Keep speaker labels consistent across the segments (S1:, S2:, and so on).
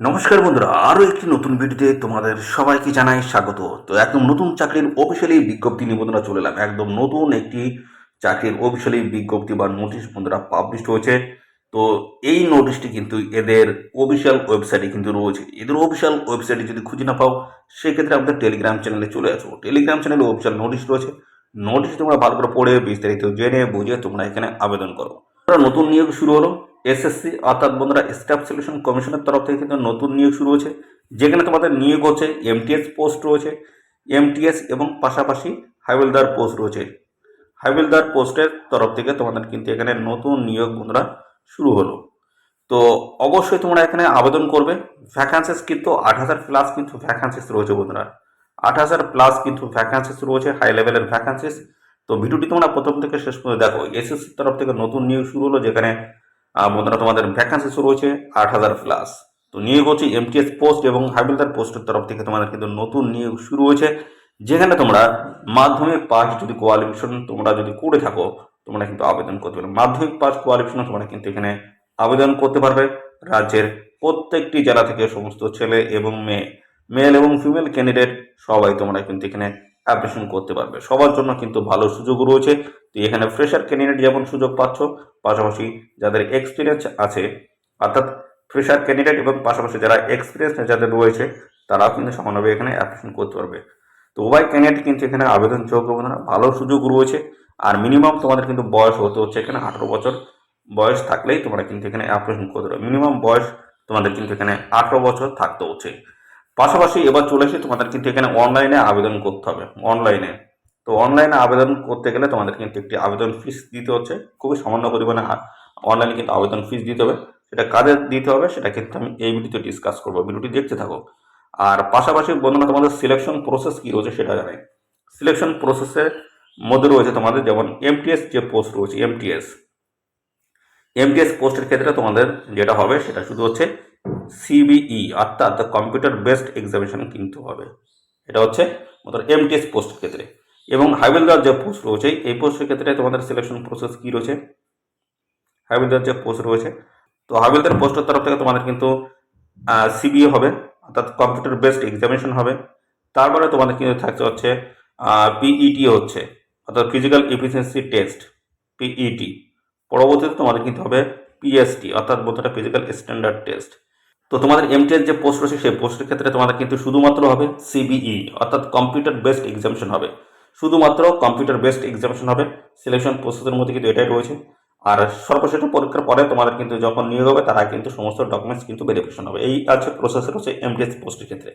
S1: নমস্কার বন্ধুরা, আরও একটি নতুন ভিডিওতে তোমাদের সবাইকে জানাই স্বাগত। তো একদম নতুন চাকরির অফিসিয়ালি বিজ্ঞপ্তি নিয়ে বন্ধুরা চলে এলাম। একদম নতুন একটি চাকরির অফিসিয়ালি বিজ্ঞপ্তি বা নোটিশ বন্ধুরা পাবলিশ হয়েছে। তো এই নোটিশটি কিন্তু এদের অফিসিয়াল ওয়েবসাইটে কিন্তু রয়েছে। এদের অফিসিয়াল ওয়েবসাইটে যদি খুঁজে না পাও, সেক্ষেত্রে আমাদের টেলিগ্রাম চ্যানেলে চলে আসো। টেলিগ্রাম চ্যানেলে অফিসিয়াল নোটিশ রয়েছে। নোটিশ তোমরা ভালো করে পড়ে বিস্তারিত জেনে বুঝে তোমরা এখানে আবেদন করো। নতুন নিয়োগ শুরু হলো। এসএসসি অর্থাৎ বন্ধুরা স্টাফ সিলেকশন কমিশনের তরফ থেকে কিন্তু নতুন নিয়োগ শুরু হয়েছে, যেখানে তোমাদের নিয়োগ হচ্ছে এমটিএস পোস্ট রয়েছে, এমটিএস এবং পাশাপাশি হাইবেলদার পোস্ট রয়েছে। হাইবেলদার পোস্টের তরফ থেকে তোমাদের কিন্তু এখানে নতুন নিয়োগ বন্ধুরা শুরু হলো। তো অবশ্যই তোমরা এখানে আবেদন করবে। ভ্যাকান্সিস কিন্তু 8,000 প্লাস কিন্তু ভ্যাকান্সিস রয়েছে বন্ধুরা। 8,000 প্লাস কিন্তু ভ্যাকান্সিস রয়েছে, হাই লেভেলের ভ্যাকান্সিস। তো ভিডিওটি তোমরা প্রথম থেকে শেষ পর্যন্ত দেখো। এসএসসির তরফ থেকে নতুন নিয়োগ শুরু হলো, যেখানে বন্ধুরা তোমাদের ভ্যাকান্সি শুরু হয়েছে 8,000 প্লাস। তো নিয়োগ হচ্ছে এমটিএস পোস্ট এবং হাবিলদার পোস্টের তরফ থেকে তোমাদের কিন্তু নতুন নিয়োগ শুরু হয়েছে, যেখানে তোমরা মাধ্যমিক পাস যদি কোয়ালিফিকেশন তোমরা যদি করে থাকো, তোমরা কিন্তু আবেদন করতে পারবে। মাধ্যমিক পাস কোয়ালিফিকেশন তোমরা কিন্তু এখানে আবেদন করতে পারবে। রাজ্যের প্রত্যেকটি জেলা থেকে সমস্ত ছেলে এবং মেয়ে, মেল এবং ফিমেল ক্যান্ডিডেট সবাই তোমরা কিন্তু এখানে অ্যাপ্লিকেশন করতে পারবে। সবার জন্য কিন্তু ভালো সুযোগ রয়েছে। তো এখানে ফ্রেশার ক্যান্ডিডেট যেমন সুযোগ পাচ্ছ, পাশাপাশি যাদের এক্সপিরিয়েন্স আছে অর্থাৎ ফ্রেশার ক্যান্ডিডেট এবং পাশাপাশি যারা এক্সপিরিয়েন্স যাদের রয়েছে, তারাও কিন্তু সমানভাবে এখানে অ্যাপ্লিকেশন করতে পারবে। তো উভয় ক্যান্ডিডেট কিন্তু এখানে আবেদনযোগ্য, ভালো সুযোগ রয়েছে। আর মিনিমাম তোমাদের কিন্তু বয়স হতে হচ্ছে এখানে 18 বছর বয়স থাকলেই তোমরা কিন্তু এখানে অ্যাপ্লিকেশন করতে পারবে। মিনিমাম বয়স তোমাদের কিন্তু এখানে 18 বছর থাকতে হচ্ছে। পাশাপাশি এবার চলে এসে তোমাদের কিন্তু এখানে অনলাইনে আবেদন করতে হবে। অনলাইনে, তো অনলাইনে আবেদন করতে গেলে তোমাদের কিন্তু একটি আবেদন ফিস দিতে হচ্ছে, খুবই সামান্য পরিমাণে অনলাইনে কিন্তু আবেদন ফিস দিতে হবে। সেটা কাদের দিতে হবে সেটা কিন্তু আমি এই ভিডিওতে ডিসকাস করবো, ভিডিওটি দেখতে থাকো। আর পাশাপাশি বন্ধুরা তোমাদের সিলেকশন প্রসেস কী রয়েছে সেটা জানাই। সিলেকশন প্রসেসের মধ্যে রয়েছে তোমাদের যেমন এমটিএস যে পোস্ট রয়েছে, এমটিএস পোস্টের ক্ষেত্রে তোমাদের যেটা হবে সেটা শুধু হচ্ছে সিবিই অর্থাৎ কম্পিউটার বেসড এক্সামিনেশন কিন্তু হবে। এটা হচ্ছে তোমাদের এমটিএস পোস্টের ক্ষেত্রে। এবং হাইবেলদার যে পোস্ট রয়েছে, এই পোস্টের ক্ষেত্রে তোমাদের সিলেকশন প্রসেস কী রয়েছে, হাইবেলদার যে পোস্ট রয়েছে, তো হাইবেলদার পোস্টের তরফ থেকে তোমাদের কিন্তু সিবিএ হবে অর্থাৎ কম্পিউটার বেসড এক্সামিনেশন হবে। তারপরে তোমাদের কিন্তু থাকছে হচ্ছে পিইটি হচ্ছে অর্থাৎ ফিজিক্যাল এফিসিয়েন্সি টেস্ট, পিইটি। পরবর্তীতে তোমাদের কিন্তু হবে পিএসটি অর্থাৎ বলতে ফিজিক্যাল স্ট্যান্ডার্ড টেস্ট। তো তোমাদের এমটিএস যে পোস্ট রয়েছে সেই পোস্টের ক্ষেত্রে তোমাদের কিন্তু শুধুমাত্র হবে সিবিই অর্থাৎ কম্পিউটার বেসড এক্সামিনেশন হবে। শুধুমাত্র কম্পিউটার বেসড এক্সামিনেশন হবে। সিলেকশন প্রসেসের মধ্যে কিন্তু এটাই রয়েছে। আর সর্বশেষ পরীক্ষার পরে তোমাদের কিন্তু যখন নিয়োগ হবে, তারা কিন্তু সমস্ত ডকুমেন্টস কিন্তু ভেরিফিকেশন হবে। এই আছে প্রসেস রয়েছে এমটিএস পোস্টের ক্ষেত্রে।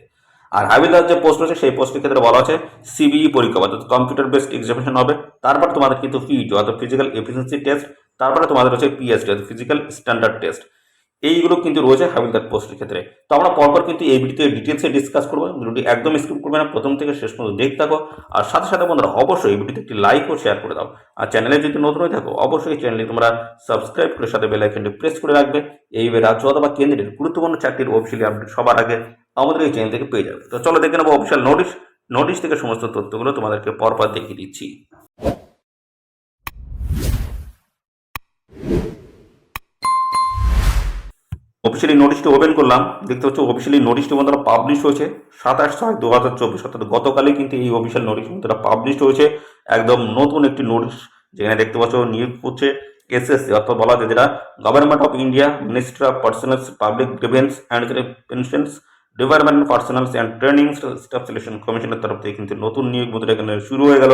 S1: আর হাবিলদার যে পোস্ট রয়েছে সেই পোস্টের ক্ষেত্রে বলা আছে সিবিই পরীক্ষা অর্থাৎ কম্পিউটার বেসড এক্সামিনেশন হবে। তারপর তোমাদের কিন্তু পিইটি অর্থাৎ ফিজিক্যাল এফিসিয়েন্সি টেস্ট। তারপরে তোমাদের হচ্ছে পিএসটি অর্থাৎ ফিজিক্যাল স্ট্যান্ডার্ড টেস্ট। এইগুলো কিন্তু রয়েছে হাবিলদার পোস্টের ক্ষেত্রে। তো আমরা পরপর কিন্তু এই ভিডিওতে ডিটেলসে ডিসকাস করবো। ভিডিওটি একদম স্কিপ করবে না, প্রথম থেকে শেষ পর্যন্ত দেখতে থাকো। আর সাথে সাথে বন্ধুরা অবশ্যই এই ভিডিওতে একটি লাইক ও শেয়ার করে দাও। আর চ্যানেলে যদি নতুন হয়ে থাকো, অবশ্যই চ্যানেলটি তোমরা সাবস্ক্রাইব করে সাথে বেল আইকনটি প্রেস করে রাখবে। এইভাবে রাজ্য অথবা কেন্দ্রের গুরুত্বপূর্ণ চাকরির অফিসিয়ালি আপডেট সবার আগে আমাদের এই চ্যানেল থেকে পেয়ে যাবে। তো চলো দেখে নেবো অফিসিয়াল নোটিশ থেকে সমস্ত তথ্যগুলো তোমাদেরকে পরপর দেখিয়ে দিচ্ছি। অফিসিয়ালি নোটিশটি ওপেন করলাম, দেখতে হচ্ছে অফিসিয়ালি নোটিশটি বন্ধুরা পাবলিশ হয়েছে 27/6/2024 অর্থাৎ গতকালই কিন্তু এই অফিসিয়াল নোটিশ বন্ধুরা পাবলিশ হয়েছে। একদম নতুন একটি নোটিশ, যেখানে দেখতে পাচ্ছ নিয়োগ করছে এসএসসি অর্থাৎ বলা যায় যেটা government of India ministry of personal public grievance and pensions department personal and training staff selection কমিশনের তরফ থেকে কিন্তু নতুন নিয়োগ বন্ধুরা এখানে শুরু হয়ে গেল।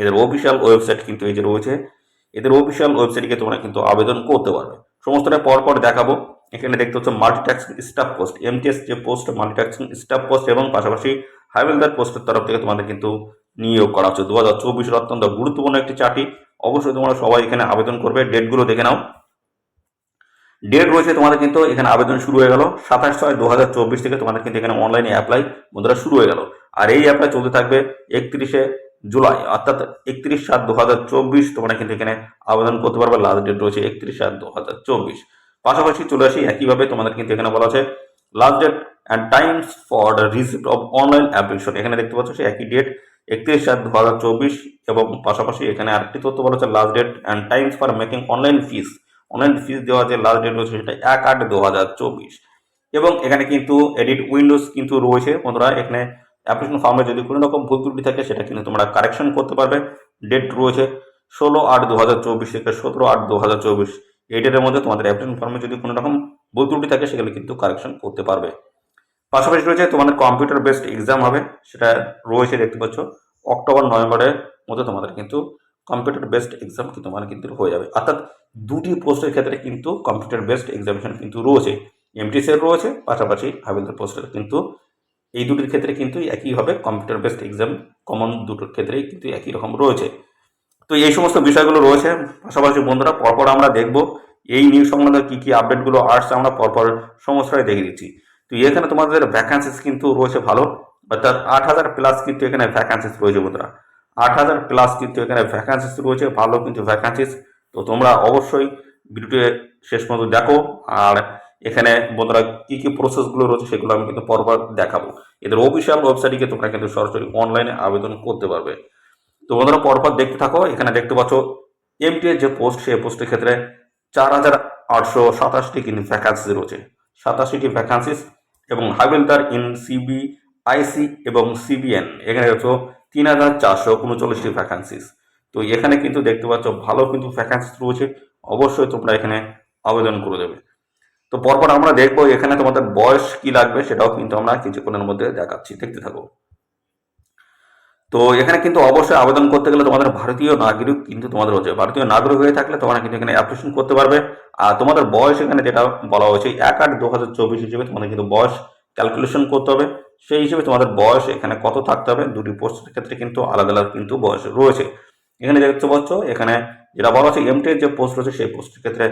S1: এদের অফিসিয়াল ওয়েবসাইট কিন্তু এই যে রয়েছে, এদের অফিসিয়াল ওয়েবসাইটে তোমরা কিন্তু আবেদন করতে পারবে। সমস্তটা পরপর দেখাবো। এখানে দেখতে হচ্ছে মাল্টিটাস্কিং স্টাফ পোস্ট, এমটিএস যে পোস্ট মাল্টিটাস্কিং স্টাফ পোস্ট, এবং পাশাপাশি হাইবেলদার পোস্টের তরফ থেকে তোমাদের কিন্তু নিয়োগ করা হচ্ছে 2024 অত্যন্ত গুরুত্বপূর্ণ একটি চাকরি। অবশ্যই তোমরা সবাই এখানে আবেদন করবে। ডেটগুলো দেখে নাও। ডেট রয়েছে তোমাদের কিন্তু এখানে আবেদন শুরু হয়ে গেল 27/6/2024 থেকে তোমাদের কিন্তু এখানে অনলাইনে অ্যাপ্লাই বন্ধুরা শুরু হয়ে গেল। আর এই অ্যাপ্লাই চলতে থাকবে 31শে জুলাই অর্থাৎ 31/7/2024 তোমরা কিন্তু এখানে আবেদন করতে পারবে। লাস্ট ডেট রয়েছে 31/7/2024। পাশাপাশি চলে আসি একইভাবে তোমাদের কিন্তু এখানে বলা আছে last date and times for the receipt of online application. এখানে দেখতে পাচ্ছ সেই একই ডেট 31/7/2024, এবং পাশাপাশি এখানে আরেকটি তথ্য বলা হচ্ছে last date and times for making online fees দেওয়া যে লাস্ট ডেট রয়েছে সেটা 1/8/2024। এবং এখানে কিন্তু এডিট উইন্ডোজ কিন্তু রয়েছে বন্ধুরা। এখানে অ্যাপ্লিকেশন ফর্মে যদি কোনো রকম ভুল ত্রুটি থাকে সেটা কিন্তু তোমরা কারেকশন করতে পারবে। ডেট রয়েছে 16/8/2024 থেকে 17/8/2024, এই ডেটের মধ্যে তোমাদের অ্যাপ্লিকেশন ফর্মে যদি কোনো রকম ভুল ত্রুটি থাকে সেগুলো কিন্তু কারেকশন করতে পারবে। পাশাপাশি রয়েছে তোমাদের কম্পিউটার বেসড এক্সাম হবে, সেটা রয়েছে দেখতে পাচ্ছ অক্টোবর-নভেম্বরের মধ্যে তোমাদের কিন্তু কম্পিউটার বেসড এক্সাম কিন্তু তোমার কিন্তু হয়ে যাবে। অর্থাৎ দুটি পোস্টের ক্ষেত্রে কিন্তু কম্পিউটার বেসড এক্সামিনেশন কিন্তু রয়েছে, এমটিসের রয়েছে, পাশাপাশি হাবিলদার পোস্টের কিন্তু এই দুটির ক্ষেত্রে কিন্তু একই হবে। কম্পিউটার বেসড এক্সাম কমন দুটোর ক্ষেত্রেই কিন্তু একই রকম রয়েছে। তো এই সমস্ত বিষয়গুলো রয়েছে। পাশাপাশি বন্ধুরা পরপর আমরা দেখব এই নিউজ সংক্রান্ত কী কী আপডেটগুলো আসছে, আমরা পরপর সমস্যায় দেখে দিচ্ছি। তো এখানে তোমাদের ভ্যাকান্সিস কিন্তু রয়েছে ভালো, অর্থাৎ 8,000 প্লাস কিন্তু এখানে ভ্যাকান্সিস রয়েছে বন্ধুরা। 8,000 প্লাস কিন্তু এখানে ভ্যাকান্সিস রয়েছে, ভালো কিন্তু ভ্যাকান্সিস। তো তোমরা অবশ্যই ভিডিওটি শেষ পর্যন্ত দেখো। আর এখানে বন্ধুরা কী কী প্রসেসগুলো রয়েছে সেগুলো আমি কিন্তু পরপর দেখাবো। এদের অফিসিয়াল ওয়েবসাইটে গিয়ে তোমরা কিন্তু সরাসরি অনলাইনে আবেদন করতে পারবে। তো বন্ধুরা পরপর দেখতে থাকো। এখানে দেখতে পাচ্ছ এমটি এর যে পোস্ট, সেই পোস্টের ক্ষেত্রে 4,827টি কিন্তু ভ্যাকান্সি রয়েছে, 87টি ভ্যাকান্সিস। এবং হাবিলদার ইন সিবিআইসি এবং সিবিএন এখানে হচ্ছে 3,439টি ভ্যাকান্সিস। তো এখানে কিন্তু দেখতে পাচ্ছ ভালো কিন্তু ভ্যাকান্সিস রয়েছে, অবশ্যই তোমরা এখানে আবেদন করে দেবে। তো পরপর আমরা দেখবো এখানে তোমাদের বয়স কি লাগবে সেটাও কিন্তু আমরা কিছুক্ষণের মধ্যে দেখাচ্ছি, দেখতে থাকো। তো এখানে কিন্তু অবশ্যই আবেদন করতে গেলে তোমাদের ভারতীয় নাগরিক কিন্তু তোমাদের হচ্ছে, ভারতীয় নাগরিক হয়ে থাকলে তোমরা কিন্তু এখানে অ্যাপ্লিকেশন করতে পারবে। আর তোমাদের বয়স এখানে যেটা বলা হয়েছে 1/8/2024 হিসেবে তোমাদের কিন্তু বয়স ক্যালকুলেশন করতে হবে। সেই হিসেবে তোমাদের বয়স এখানে কত থাকতে হবে, দুটি পোস্টের ক্ষেত্রে কিন্তু আলাদা আলাদা কিন্তু বয়স রয়েছে। এখানে দেখতে পাচ্ছ এখানে যেটা বলা হচ্ছে এমটি এর যে পোস্ট রয়েছে সেই পোস্টের ক্ষেত্রে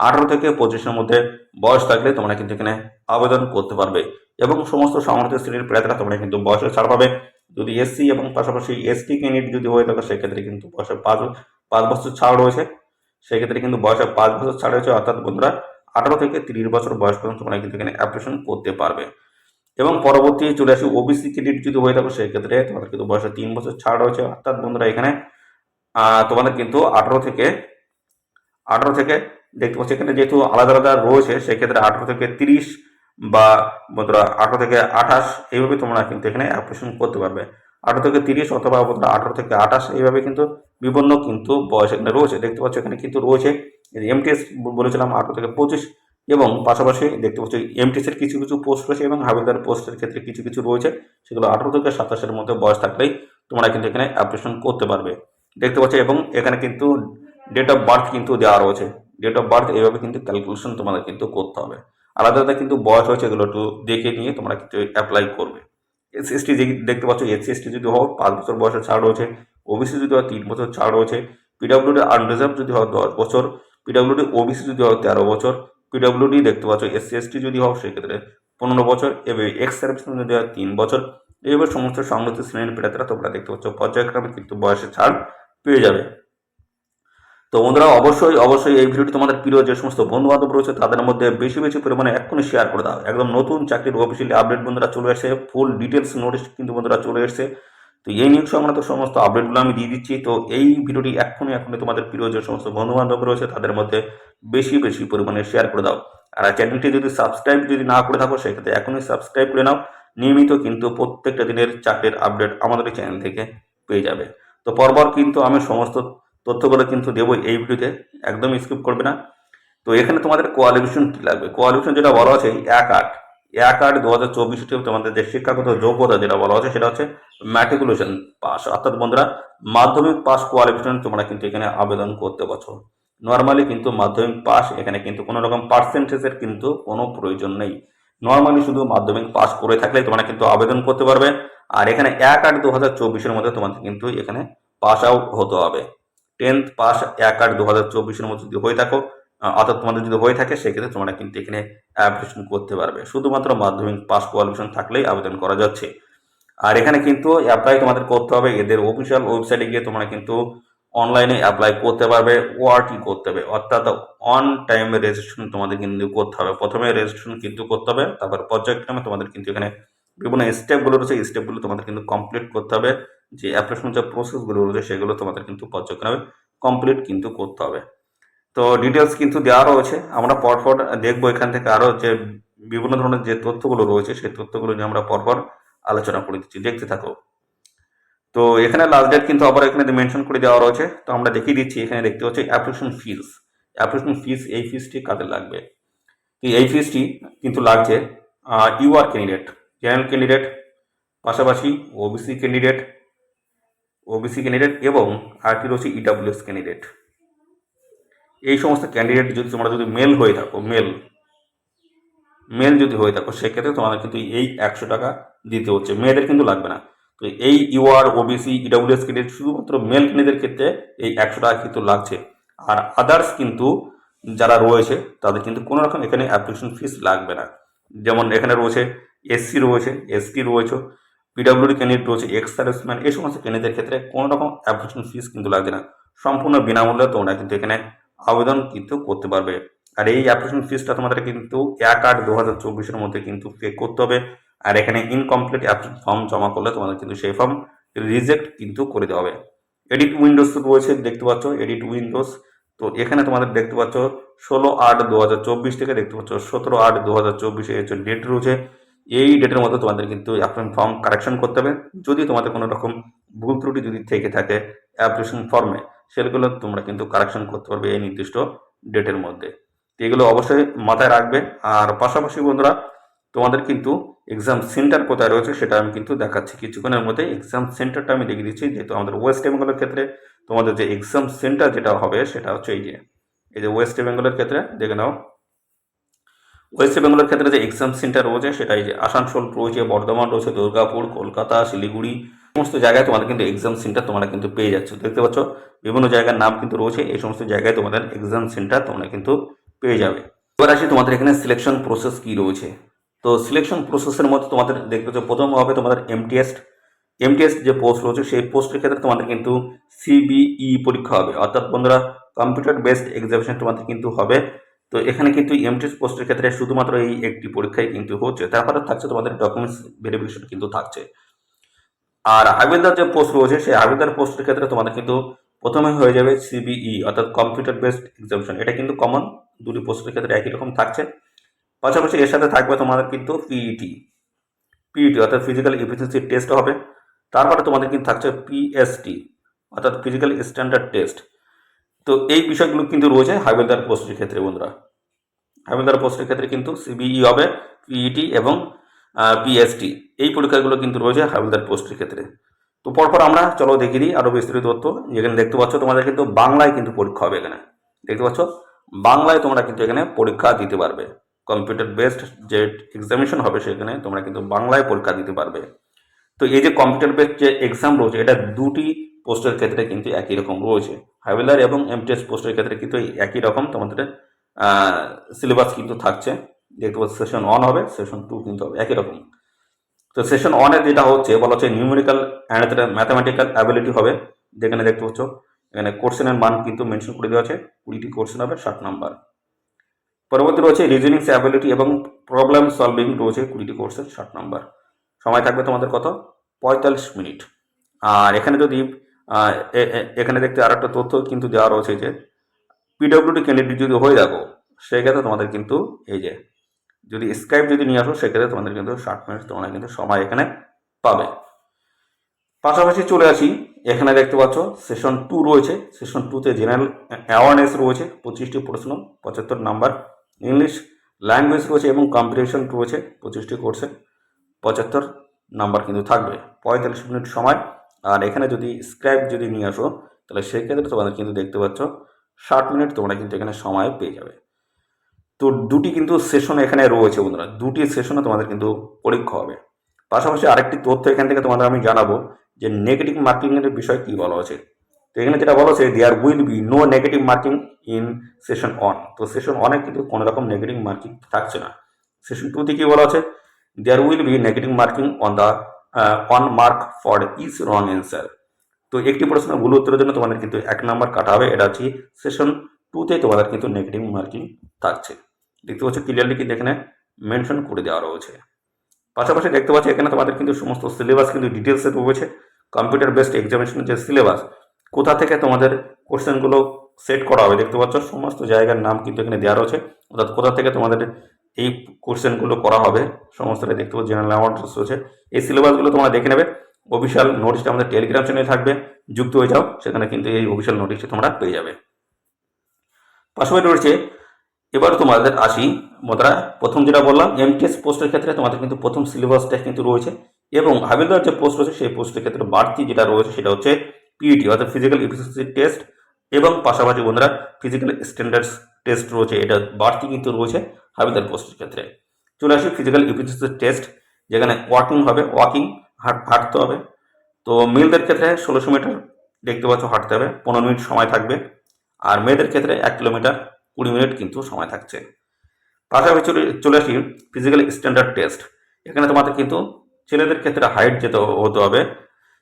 S1: 18 থেকে 25-এর মধ্যে বয়স থাকলে তোমরা কিন্তু এখানে আবেদন করতে পারবে। এবং সমস্ত সংরক্ষিত শ্রেণীর প্রার্থীরা তোমরা কিন্তু বয়সে ছাড় পাবে। যদি এসসি এবং পাশাপাশি এসটি ক্যান্ডিডেট যদি হয়ে থাকে সেক্ষেত্রে কিন্তু বয়সে 5 বছর ছাড় রয়েছে, সেক্ষেত্রে কিন্তু বয়সে 5 বছর ছাড় রয়েছে। অর্থাৎ বন্ধুরা 18 থেকে 30 বছর বয়স পর্যন্ত তোমরা কিন্তু এখানে অ্যাপ্লিকেশন করতে পারবে। এবং পরবর্তী চলে আসি ওবিসি ক্যান্ডিডেট যদি হয়ে থাকে সেক্ষেত্রে তোমাদের কিন্তু বয়সে 3 বছর ছাড় রয়েছে। অর্থাৎ বন্ধুরা এখানে তোমাদের কিন্তু 18 থেকে দেখতে পাচ্ছি এখানে যেহেতু আলাদা আলাদা রয়েছে সেক্ষেত্রে 18 থেকে 30 বা বন্ধুরা 18 থেকে 28 এইভাবে তোমরা কিন্তু এখানে অ্যাপ্লিকেশন করতে পারবে। 18 থেকে 30 অথবা বন্ধুরা 18 থেকে 28 এইভাবে কিন্তু বিভিন্ন কিন্তু বয়স এখানে রয়েছে। দেখতে পাচ্ছ এখানে কিন্তু রয়েছে এমটিএস বলেছিলাম 18 থেকে 25, এবং পাশাপাশি দেখতে পাচ্ছ এমটিএস এর কিছু কিছু পোস্ট রয়েছে এবং হাবিলদার পোস্টের ক্ষেত্রে কিছু কিছু রয়েছে, সেগুলো 18 থেকে 27-এর মধ্যে বয়স থাকলেই তোমরা কিন্তু এখানে অ্যাপ্লিকেশন করতে পারবে। দেখতে পাচ্ছ এবং এখানে কিন্তু ডেট অফ বার্থ কিন্তু দেওয়া রয়েছে। ডেট অফ বার্থ এইভাবে কিন্তু ক্যালকুলেশন তোমাদের কিন্তু করতে হবে। আলাদা আলাদা কিন্তু বয়স রয়েছে, এগুলো একটু দেখে নিয়ে তোমরা কিন্তু অ্যাপ্লাই করবে। এসসি দেখতে পাচ্ছ এসসি যদি হও 5 বছর বয়সে ছাড় রয়েছে, ওবিসি যদি হয় 3 বছর ছাড় রয়েছে, পিডব্লিউডি আনরিজার্ভ যদি হয় 10 বছর, পিডব্লিউডি ওবিসি যদি হয় 13 বছর, পিডব্লিউডি দেখতে পাচ্ছ এসসি এসটি যদি হও সেক্ষেত্রে 15 বছর, এভাবে এক্স সার্ভিসম্যান যদি হয় 3 বছর। এইভাবে সমস্ত সংরক্ষিত শ্রেণীর প্রার্থীরা তোমরা দেখতে পাচ্ছ পর্যায়ক্রমে কিন্তু বয়সে ছাড় পেয়ে যাবে। তো বন্ধুরা অবশ্যই অবশ্যই এই ভিডিওটি তোমাদের প্রিয় যে সমস্ত বন্ধু বান্ধব রয়েছে তাদের মধ্যে বেশি বেশি পরিমাণে এক্ষুনি শেয়ার করে দাও। একদম নতুন চাকরির অফিসিয়ালি আপডেট বন্ধুরা চলে এসেছে, ফুল ডিটেলস নোটিশ কিন্তু বন্ধুরা চলে এসেছে। তো এই নিউজ সংক্রান্ত সমস্ত আপডেটগুলো আমি দিয়ে দিচ্ছি। তো এই ভিডিওটি এক্ষুনি তোমাদের প্রিয় যে সমস্ত বন্ধু বান্ধব রয়েছে তাদের মধ্যে বেশি বেশি পরিমাণে শেয়ার করে দাও। আর চ্যানেলটি যদি সাবস্ক্রাইব যদি না করে থাকো সেক্ষেত্রে এখনই সাবস্ক্রাইব করে নাও। নিয়মিত কিন্তু প্রত্যেকটা দিনের চাকরির আপডেট আমাদের এই চ্যানেল থেকে পেয়ে যাবে। তো পরপর কিন্তু আমি সমস্ত তথ্যগুলো কিন্তু দেবো এই ভিডিওতে, একদম স্কিপ করবে না। তো এখানে তোমাদের কোয়ালিফিকেশন কী লাগবে, কোয়ালিফিকেশন যেটা বলা আছে 1/8/2024 তোমাদের যে শিক্ষাগত যোগ্যতা যেটা বলা আছে সেটা হচ্ছে ম্যাট্রিকুলেশন পাস। অর্থাৎ বন্ধুরা মাধ্যমিক পাস কোয়ালিফিকেশন তোমরা কিন্তু এখানে আবেদন করতে পারছো। নর্মালি কিন্তু মাধ্যমিক পাস, এখানে কিন্তু কোনো রকম পার্সেন্টেজের কিন্তু কোনো প্রয়োজন নেই। নর্মালি শুধু মাধ্যমিক পাস করে থাকলে তোমরা কিন্তু আবেদন করতে পারবে। আর এখানে 1/8/2024 মধ্যে তোমাদের কিন্তু এখানে পাস আউট হতে হবে। 10th পাস 1/8/2024 মধ্যে যদি হয়ে থাকো, অর্থাৎ তোমাদের যদি হয়ে থাকে সেক্ষেত্রে তোমরা কিন্তু এখানে অ্যাপ্লিকেশন করতে পারবে। শুধুমাত্র মাধ্যমিক পাস কোয়ালিফিকেশন থাকলেই আবেদন করা যাচ্ছে। আর এখানে কিন্তু অ্যাপ্লাই তোমাদের করতে হবে এদের অফিসিয়াল ওয়েবসাইটে গিয়ে, তোমরা কিন্তু অনলাইনে অ্যাপ্লাই করতে পারবে। ওআরটি করতে হবে, অর্থাৎ অন টাইম রেজিস্ট্রেশন তোমাদের কিন্তু করতে হবে। প্রথমে রেজিস্ট্রেশন কিন্তু করতে হবে, তারপর পর্যায়ক্রমে তোমাদের কিন্তু এখানে বিভিন্ন স্টেপগুলো রয়েছে, এই স্টেপগুলো তোমাদের কিন্তু কমপ্লিট করতে হবে। যে অ্যাপ্লিকেশন যে প্রসেসগুলো রয়েছে সেগুলো তোমাদের কিন্তু পর্যায়ক্রমে কমপ্লিট কিন্তু করতে হবে। তো ডিটেলস কিন্তু দেওয়া রয়েছে, আমরা পরপর দেখবো এখান থেকে আরও যে বিভিন্ন ধরনের যে তথ্যগুলো রয়েছে সেই তথ্যগুলো নিয়ে আমরা পরপর আলোচনা করে দিচ্ছি, দেখতে থাকো। তো এখানে লাস্ট ডেট কিন্তু আবার এখানে মেনশন করে দেওয়া রয়েছে। তো আমরা দেখিয়ে দিচ্ছি, এখানে দেখতে হচ্ছে অ্যাপ্লিকেশন ফিস। অ্যাপ্লিকেশন ফিস, এই ফিসটি কাদের লাগবে? এই ফিসটি কিন্তু লাগছে ইউআর ক্যান্ডিডেট, জেনারেল ক্যান্ডিডেট, পাশাপাশি ওবিসি ক্যান্ডিডেট এবং আরটি রয়েছে ইডাব্লিউএস ক্যান্ডিডেট। এই সমস্ত ক্যান্ডিডেট যদি তোমরা যদি মেল হয়ে থাকো, মেল যদি হয়ে থাকো, সেক্ষেত্রে তোমাদের কিন্তু এই 100 টাকা দিতে হচ্ছে, মেয়েদের কিন্তু লাগবে না। তো এই ইউআর, ওবিসি, ইডাব্লিউএস ক্যান্ডিডেট শুধুমাত্র মেল ক্যান্ডিডেটদের ক্ষেত্রে এই 100 টাকা কিন্তু লাগছে। আর আদার্স কিন্তু যারা রয়েছে তাদের কিন্তু কোনো রকম এখানে অ্যাপ্লিকেশন ফিস লাগবে না। যেমন এখানে রয়েছে এসসি রয়েছে, এসটি রয়েছে, পিডাব্লিউডি ক্যান্ডিডেট রয়েছে, এক্স সার্ভিসম্যান, এই সমস্ত ক্যান্ডিডেটের ক্ষেত্রে কোনো রকম অ্যাপ্লিকেশন ফিস কিন্তু লাগবে না। সম্পূর্ণ বিনামূল্যে তোমরা কিন্তু এখানে আবেদন কিন্তু করতে পারবে। আর এই অ্যাপ্লিকেশন ফিসটা তোমাদের কিন্তু 1/8/2024 মধ্যে কিন্তু পে করতে হবে। আর এখানে ইনকমপ্লিট অ্যাপ্লিকেশন ফর্ম জমা করলে তোমাদের কিন্তু সেই ফর্ম রিজেক্ট কিন্তু করে দেওয়া হবে। এডিট উইন্ডোজ রয়েছে, দেখতে পাচ্ছ এডিট উইন্ডোজ। তো এখানে তোমাদের দেখতে পাচ্ছ 16/8/2024 থেকে দেখতে পাচ্ছ 17/8/2024 হচ্ছে ডেট রয়েছে। এই ডেটের মধ্যে তোমাদের কিন্তু অ্যাপ্লিকেশন ফর্ম কারেকশন করতে হবে। যদি তোমাদের কোনো রকম ভুল ত্রুটি যদি থেকে থাকে অ্যাপ্লিকেশন ফর্মে, সেগুলো তোমরা কিন্তু কারেকশন করতে পারবে এই নির্দিষ্ট ডেটের মধ্যে। এগুলো অবশ্যই মাথায় রাখবে। আর পাশাপাশি বন্ধুরা, তোমাদের কিন্তু এক্সাম সেন্টার কোথায় রয়েছে সেটা আমি কিন্তু দেখাচ্ছি কিছুক্ষণের মধ্যে। এক্সাম সেন্টারটা আমি দেখিয়ে দিচ্ছি, যেহেতু আমাদের ওয়েস্ট বেঙ্গলের ক্ষেত্রে তোমাদের যে এক্সাম সেন্টার যেটা হবে সেটা হচ্ছে এই যে ওয়েস্ট বেঙ্গলের ক্ষেত্রে দেখে নাও। ওয়েস্ট বেঙ্গলের ক্ষেত্রে যে এক্সাম সেন্টার রয়েছে সেটা এই যে আসানসোল রয়েছে, বর্ধমান রয়েছে, দুর্গাপুর, কলকাতা, শিলিগুড়ি, সমস্ত জায়গায় তোমাদের কিন্তু এক্সাম সেন্টার তোমরা কিন্তু পেয়ে যাচ্ছ। দেখতে পাচ্ছ বিভিন্ন জায়গার নাম কিন্তু রয়েছে, এই সমস্ত জায়গায় তোমাদের এক্সাম সেন্টার তোমরা কিন্তু পেয়ে যাবে। এবার আসি তোমাদের এখানে সিলেকশন প্রসেস কি রয়েছে। তো সিলেকশন প্রসেসের মধ্যে তোমাদের দেখতে পাচ্ছ প্রথম হবে তোমাদের এমটিএস যে পোস্ট রয়েছে সেই পোস্টের ক্ষেত্রে তোমাদের কিন্তু সিবিই পরীক্ষা হবে, অর্থাৎ বন্ধুরা কম্পিউটার বেসড এক্সামিনেশন তোমাদের কিন্তু হবে। তো এখানে কিন্তু এমটিএস পোস্টের ক্ষেত্রে শুধুমাত্র এই একটি পরীক্ষাই কিন্তু হচ্ছে, তারপরে থাকছে তোমাদের ডকুমেন্টস ভেরিফিকেশন কিন্তু থাকছে। আর হাবিলদার যে পোস্ট রয়েছে সেই হাবিলদার পোস্টের ক্ষেত্রে তোমাদের কিন্তু প্রথমে হয়ে যাবে সিবিই, অর্থাৎ কম্পিউটার বেসড এক্সামিনেশন। এটা কিন্তু কমন, দুটি পোস্টের ক্ষেত্রে একই রকম থাকছে। পাশাপাশি এর সাথে থাকবে তোমাদের কিন্তু পিইটি অর্থাৎ ফিজিক্যাল এফিসিয়েন্সি টেস্ট হবে। তারপরে তোমাদের কিন্তু থাকছে পিএসটি অর্থাৎ ফিজিক্যাল স্ট্যান্ডার্ড টেস্ট। তো এই বিষয়গুলো কিন্তু রয়েছে হাবিলদার পোস্টের ক্ষেত্রে বন্ধুরা। হাবিলদার পোস্টের ক্ষেত্রে কিন্তু সিবিই হবে, পিইটি এবং পিএসটি, এই পরীক্ষাগুলো কিন্তু রয়েছে হাবিলদার পোস্টের ক্ষেত্রে। তো পরপর আমরা চলো দেখিয়ে দিই আরও বিস্তারিত তথ্য। যেখানে দেখতে পাচ্ছ তোমাদের কিন্তু বাংলায় কিন্তু পরীক্ষা হবে। এখানে দেখতে পাচ্ছ বাংলায় তোমরা কিন্তু এখানে পরীক্ষা দিতে পারবে। কম্পিউটার বেসড যে এক্সামিনেশন হবে সেখানে তোমরা কিন্তু বাংলায় পরীক্ষা দিতে পারবে। তো এই যে কম্পিউটার বেসড যে এক্সাম রয়েছে এটা দুটি পোস্টের ক্ষেত্রে কিন্তু একই রকম রয়েছে। হাবিলদার এবং এমটিএস পোস্টের ক্ষেত্রে কিন্তু একই রকম তোমাদের সিলেবাস কিন্তু থাকছে। দেখতে পাচ্ছি সেশন 1 হবে, সেশন 2 কিন্তু হবে একই রকম। তো সেশন 1-এ যেটা হচ্ছে বলা হচ্ছে নিউমেরিক্যাল অ্যান্ড ম্যাথামেটিক্যাল অ্যাবিলিটি হবে। যেখানে দেখতে পাচ্ছ এখানে কোশ্চেনের মান কিন্তু মেনশন করে দেওয়া আছে, 20টি কোশ্চেন হবে, 60 নাম্বার। পরবর্তী রয়েছে রিজনিংস অ্যাবিলিটি এবং প্রবলেম সলভিং রয়েছে 20টি কোর্সের 60 নাম্বার। সময় থাকবে তোমাদের কত? 45 মিনিট। আর এখানে যদি এখানে দেখতে আর একটা তথ্য কিন্তু দেওয়া রয়েছে যে পিডব্লিউডি ক্যান্ডিডেট যদি হয়ে যাবো সেক্ষেত্রে তোমাদের কিন্তু এই যে যদি স্ক্রাইব যদি নিয়ে আসো সেক্ষেত্রে তোমাদের কিন্তু 60 মিনিট তোমরা কিন্তু সময় এখানে পাবে। পাশাপাশি চলে আসি, এখানে দেখতে পাচ্ছ সেশন 2 রয়েছে। সেশন 2-তে জেনারেল অ্যাওয়ারনেস রয়েছে 25টি প্রশ্ন, 75 নাম্বার। ইংলিশ ল্যাঙ্গুয়েজ রয়েছে এবং কম্পিটিশন রয়েছে 25টি কোর্সে, 75 নাম্বার কিন্তু থাকবে, 45 মিনিট সময়। আর এখানে যদি স্ক্রাইব যদি নিয়ে আসো তাহলে সেক্ষেত্রে তোমাদের কিন্তু দেখতে পাচ্ছ 60 মিনিট তোমরা কিন্তু এখানে সময় পেয়ে যাবে। তো দুটি কিন্তু সেশন এখানে রয়েছে বন্ধুরা, দুটি সেশনে তোমাদের কিন্তু পরীক্ষা হবে। পাশাপাশি আরেকটি তথ্য এখান থেকে তোমাদের আমি জানাবো যে নেগেটিভ মার্কিংয়ের বিষয় কী বলা হয়েছে। তো এখানে যেটা বলা হচ্ছে there will be no negative marking in session 1। তো সেশন 1-এ কিন্তু কোনো রকম নেগেটিভ মার্কিং থাকছে না। সেশন 2-তে কী বলা হচ্ছে, there will be negative marking on mark for each wrong answer. তো একটি প্রশ্নের ভুল উত্তরের জন্য তোমাদের কিন্তু 1 নাম্বার কাটা হবে। এটা হচ্ছে সেশন 2-তে তোমাদের কিন্তু নেগেটিভ মার্কিং থাকছে। দেখতে পাচ্ছ ক্লিয়ারলি কিন্তু এখানে মেনশন করে দেওয়া রয়েছে। পাশাপাশি দেখতে পাচ্ছি এখানে তোমাদের কিন্তু সমস্ত সিলেবাস কিন্তু ডিটেলসে রয়েছে। কম্পিউটার বেসড এক্সামিনেশনের যে সিলেবাস, কোথা থেকে তোমাদের কোশ্চেনগুলো সেট করা হবে দেখতে পাচ্ছ সমস্ত জায়গার নাম কিন্তু এখানে দেওয়া রয়েছে, অর্থাৎ কোথা থেকে তোমাদের এই কোশ্চেনগুলো করা হবে। সমস্তটা দেখতে পাবো, জেনারেল অ্যাওয়ার্ডস রয়েছে। এই সিলেবাসগুলো তোমরা দেখে নেবে। অফিসিয়াল নোটিশটা আমাদের টেলিগ্রাম চ্যানেলে থাকবে, যুক্ত হয়ে যাও, সেখানে কিন্তু এই অফিসিয়াল নোটিশটা তোমরা পেয়ে যাবে। পাশাপাশি রয়েছে, এবার তোমাদের আসি বন্ধুরা, প্রথম যেটা বললাম এমটিএস পোস্টের ক্ষেত্রে তোমাদের কিন্তু প্রথম সিলেবাসটা কিন্তু রয়েছে, এবং হাবিলদার যে পোস্ট রয়েছে সেই পোস্টের ক্ষেত্রে বাড়তি যেটা রয়েছে সেটা হচ্ছে পিইটি অর্থাৎ ফিজিক্যাল এফিসিয়েন্সি টেস্ট, এবং পাশাপাশি বন্ধুরা ফিজিক্যাল স্ট্যান্ডার্ডস টেস্ট রয়েছে, এটা বাড়তি কিন্তু রয়েছে হাবিলদার পোস্টের ক্ষেত্রে। চলে আসি ফিজিক্যাল এফিসিয়েন্সি টেস্ট, যেখানে ওয়াকিং হবে, হাঁটতে হবে। তো মেলদের ক্ষেত্রে 1600 মিটার দেখতে পাচ্ছ হাঁটতে হবে, 15 মিনিট সময় থাকবে। আর মেয়েদের ক্ষেত্রে 1 কিলোমিটার 20 মিনিট কিন্তু সময় থাকছে। পাশাপাশি চলে আসি ফিজিক্যাল স্ট্যান্ডার্ড টেস্ট। এখানে তোমাদের কিন্তু ছেলেদের ক্ষেত্রে হাইট হতে হবে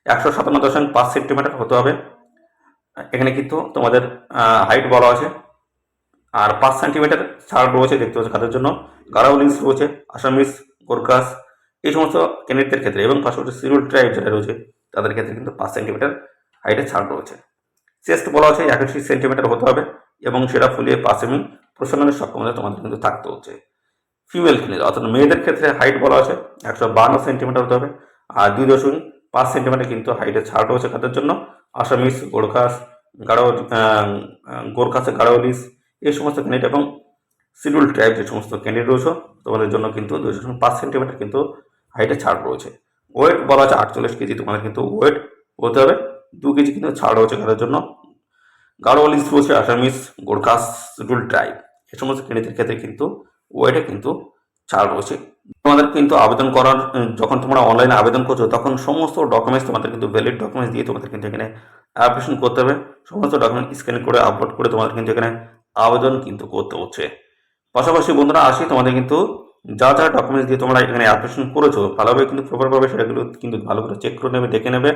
S1: 157.5 সেন্টিমিটার হতে হবে। এখানে কিন্তু তোমাদের হাইট বলা আছে, আর 5 সেন্টিমিটার ছাড় রয়েছে দেখতে পাচ্ছ কাদের জন্য, গারাউলিন্স রয়েছে, আসামিস, গোরকাস, এই সমস্ত ক্যান্ডিডেটদের ক্ষেত্রে, এবং পাশাপাশি শিডিউল ট্রাইব যেটা রয়েছে তাদের ক্ষেত্রে কিন্তু 5 সেন্টিমিটার হাইটের ছাড় রয়েছে। চেস্ট বলা আছে 81 সেন্টিমিটার হতে হবে, এবং সেটা ফুলিয়ে 5 সেমি প্রসারণের সক্ষমতা তোমাদের কিন্তু থাকতে হচ্ছে। ফিমেল ক্যান্ডিডেট অর্থাৎ মেয়েদের ক্ষেত্রে হাইট বলা আছে 152 সেন্টিমিটার হতে হবে, আর 2.5 সেন্টিমিটার কিন্তু হাইটের ছাড় রয়েছে কাদের জন্য, আসামিস, গোরখাসে গাড়োলিস, এই সমস্ত ক্যান্ডিডেট, এবং শিডিউল ট্রাইব যে সমস্ত ক্যান্ডিডেট রয়েছে তোমাদের জন্য কিন্তু 2.5 সেন্টিমিটার কিন্তু হাইটে ছাড় রয়েছে। ওয়েট বলা আছে 48 কেজি তোমাদের কিন্তু ওয়েট হতে হবে, 2 কেজি কিন্তু ছাড় রয়েছে কাদের জন্য, গাড়োয়ালিস রয়েছে, আসামিস, গোরখাস, শিডিউল ট্রাইব, এই সমস্ত ক্যান্ডিডেটের ক্ষেত্রে কিন্তু ওয়েটে কিন্তু ছাড় রয়েছে। তোমাদের কিন্তু আবেদন করার, যখন তোমরা অনলাইনে আবেদন করছো তখন সমস্ত ডকুমেন্টস তোমাদের কিন্তু ভ্যালিড ডকুমেন্টস দিয়ে তোমাদের কিন্তু এখানে অ্যাপ্লিকেশন করতে হবে। সমস্ত ডকুমেন্ট স্ক্যান করে আপলোড করে তোমাদের কিন্তু এখানে আবেদন কিন্তু করতে হচ্ছে। পাশাপাশি বন্ধুরা আসি, তোমাদের কিন্তু যা যা ডকুমেন্টস দিয়ে তোমরা এখানে অ্যাপ্লিকেশন করেছো ভালোভাবে কিন্তু প্রপারভাবে সেটাগুলো কিন্তু ভালো করে চেক করে নেবে, দেখে নেবে।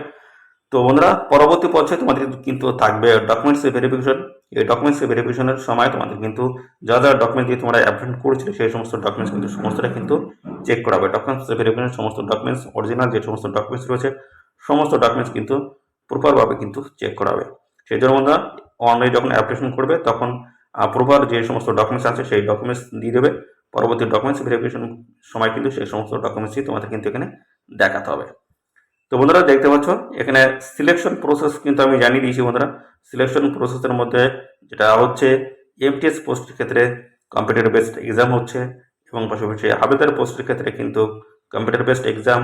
S1: তো বন্ধুরা পরবর্তী পর্যায়ে তোমাদের কিন্তু থাকবে ডকুমেন্টস ভেরিফিকেশন। এই ডকুমেন্টস ভেরিফিকেশনের সময় তোমাদের কিন্তু যা যা ডকুমেন্ট দিয়ে তোমরা অ্যাপ্লিকেশন করেছিলে সেই সমস্ত ডকুমেন্টস কিন্তু সমস্তটা কিন্তু চেক করা হবে। ডকুমেন্টস ভেরিফিকেশন সমস্ত ডকুমেন্টস অরিজিনাল যে সমস্ত ডকুমেন্টস রয়েছে সমস্ত ডকুমেন্টস কিন্তু প্রপারভাবে কিন্তু চেক করা হবে। সেই জন্য বন্ধুরা অনলাইনে যখন অ্যাপ্লিকেশন করবে তখন প্রপার যে সমস্ত ডকুমেন্টস আছে সেই ডকুমেন্টস দিয়ে দেবে। পরবর্তী ডকুমেন্টস ভেরিফিকেশন সময় কিন্তু সেই সমস্ত ডকুমেন্টসই তোমাদের কিন্তু এখানে দেখাতে হবে। তো বন্ধুরা দেখতে পাচ্ছ এখানে সিলেকশন প্রসেস কিন্তু আমি জানিয়ে দিয়েছি বন্ধুরা। সিলেকশন প্রসেসের মধ্যে যেটা হচ্ছে এমটিএস পোস্টের ক্ষেত্রে কম্পিউটার বেসড এক্সাম হচ্ছে, এবং পাশাপাশি হাবিলদার পোস্টের ক্ষেত্রে কিন্তু কম্পিউটার বেসড এক্সাম,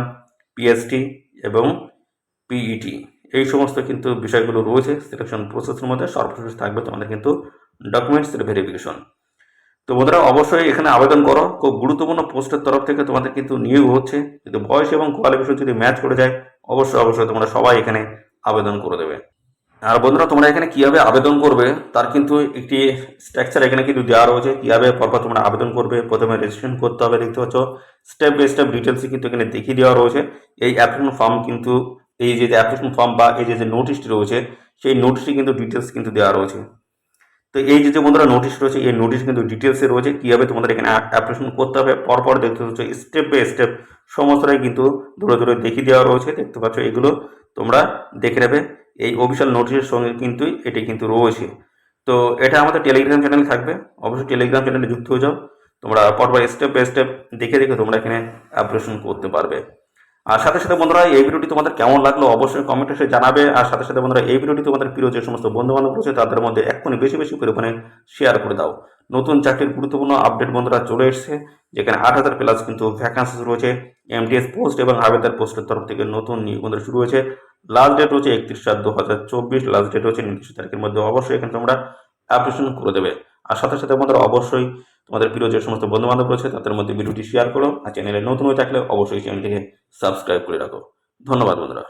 S1: পিএসটি এবং পিইটি, এই সমস্ত কিন্তু বিষয়গুলো রয়েছে সিলেকশন প্রসেসের মধ্যে। সর্বশেষ থাকবে তোমাদের কিন্তু ডকুমেন্টসের ভেরিফিকেশন। তো বন্ধুরা অবশ্যই এখানে আবেদন করো, খুব গুরুত্বপূর্ণ পোস্টের তরফ থেকে তোমাদের কিন্তু নিয়োগ হচ্ছে। কিন্তু বয়স এবং কোয়ালিফিকেশন যদি ম্যাচ করে যায় অবশ্যই তোমরা সবাই এখানে আবেদন করে দেবে। আর বন্ধুরা তোমরা এখানে কিভাবে আবেদন করবে তার কিন্তু একটি স্ট্রাকচার এখানে কিন্তু দেওয়া রয়েছে, কিভাবে পরপর তোমরা আবেদন করবে। প্রথমে রেজিস্ট্রেশন করতে হবে, দেখতে পাচ্ছ স্টেপ বাই স্টেপ ডিটেলসই কিন্তু এখানে দেখিয়ে দেওয়া রয়েছে। এই অ্যাপ্লিকেশন ফর্ম কিন্তু এই যে অ্যাপ্লিকেশন ফর্ম বা এই যে নোটিশটি রয়েছে সেই নোটিশটি কিন্তু ডিটেলস কিন্তু দেওয়া রয়েছে। তো এই যে বন্ধুরা নোটিশ রয়েছে এই নোটিশ কিন্তু ডিটেলসে রয়েছে, কীভাবে তোমাদের এখানে অ্যাপ্লিকেশন করতে হবে পরপর দেখতে হচ্ছে স্টেপ বাই স্টেপ সমস্তটাই কিন্তু ধরে দেখিয়ে দেওয়া রয়েছে। দেখতে পাচ্ছ এগুলো তোমরা দেখে নেবে, এই অফিসিয়াল নোটিশের সঙ্গে কিন্তু এটি কিন্তু রয়েছে। তো এটা আমাদের টেলিগ্রাম চ্যানেলে থাকবে, অবশ্যই টেলিগ্রাম চ্যানেলে যুক্ত হয়ে যাও। তোমরা পরপর স্টেপ বাই স্টেপ দেখে তোমরা এখানে অ্যাপ্লিকেশন করতে পারবে। আর সাথে বন্ধুরা এই ভিডিওটি তোমাদের কেমন লাগলো অবশ্যই কমেন্টে এসে জানাবে। আর সাথে বন্ধুরা এই ভিডিওটি তোমাদের প্রিয় যে সমস্ত বন্ধু বান্ধব রয়েছে তাদের মধ্যে এক্ষুনি বেশি পরিমাণে শেয়ার করে দাও। নতুন চাকরির গুরুত্বপূর্ণ আপডেট বন্ধুরা চলে এসেছে, যেখানে 8000 প্লাস কিন্তু ভ্যাকান্সি রয়েছে। এমটিএস পোস্ট এবং হাবিলদার পোস্টের তরফ থেকে নতুন নিয়োগ শুরু হয়েছে। লাস্ট ডেট হচ্ছে 31/4/2024, লাস্ট ডেট হচ্ছে নির্দিষ্ট তারিখের মধ্যে অবশ্যই এখানে তোমরা অ্যাপ্লিকেশন করে দেবে। আর সাথে বন্ধুরা অবশ্যই তোমাদের প্রিয় যে সমস্ত বন্ধু বান্ধব রয়েছে তাদের মধ্যে ভিডিওটি শেয়ার করো। আর চ্যানেলে নতুন হয়ে থাকলে অবশ্যই চ্যানেলটিকে সাবস্ক্রাইব করে রাখো। ধন্যবাদ বন্ধুরা।